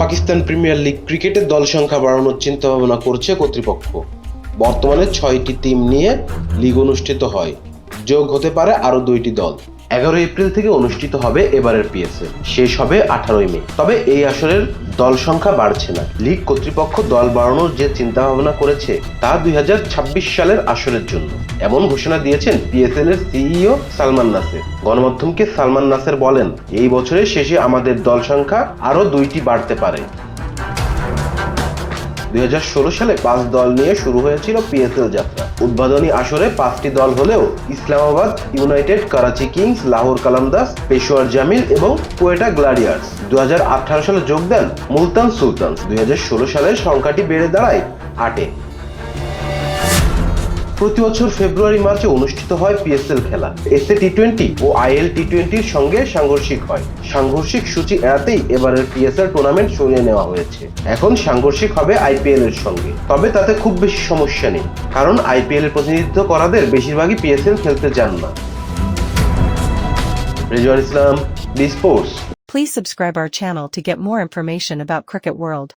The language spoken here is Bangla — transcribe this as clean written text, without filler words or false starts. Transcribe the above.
পাকিস্তান প্রিমিয়ার লিগ ক্রিকেটের দল সংখ্যা বাড়ানোর চিন্তা ভাবনা করছে কর্তৃপক্ষ। বর্তমানে 6টি টিম নিয়ে লিগ অনুষ্ঠিত হয়, যোগ হতে পারে আরো 2টি দল। 11 এপ্রিল থেকে অনুষ্ঠিত হবে এবারের পিএসএল, শেষ হবে 18 মে। তবে এই আসরের দল সংখ্যা বাড়ছে না। লিগ কর্তৃপক্ষ দল বাড়ানোর যে চিন্তা ভাবনা করেছে তা 2026 সালের আসরের জন্য। এমন ঘোষণা দিয়েছেন পিএসএল এর সিইও সালমান নাসের। গণমাধ্যমকে সালমান নাসের বলেন, এই বছরের শেষে আমাদের দল সংখ্যা আরো 2টি বাড়তে পারে। 2016 সালে 5 দল নিয়ে শুরু হয়েছিল পিএসএল যাত্রা। উদ্বোধনী আসরে 5টি দল হলেও ইসলামাবাদ ইউনাইটেড, করাচি কিংস, লাহোর কালান্দার্স, পেশোয়ার জামিল এবং কোয়েটা গ্ল্যাডিয়ার্স। 2018 সালে যোগ দেন মুলতান সুলতানস। 2016 সালে সংখ্যাটি বেড়ে দাঁড়ায় 8-এ। প্রতি বছর ফেব্রুয়ারি মার্চে অনুষ্ঠিত হয় পিএসএল খেলা। এসএ টি20 ও আইএল টি20-র সঙ্গে সাংঘর্ষিক হয়। সাংঘর্ষিক সূচি এড়াতেই এবারের পিএসএল টুর্নামেন্ট সরিয়ে নেওয়া হয়েছে। এখন সাংঘর্ষিক হবে আইপিএল এর সঙ্গে। তবে তাতে খুব বেশি সমস্যা নেই, কারণ আইপিএল এর প্রতিনিধিত্ব করাদের বেশিরভাগই পিএসএল খেলতে চান না। Rezwan Islam, D sports. Please subscribe our channel to get more information about Cricket World.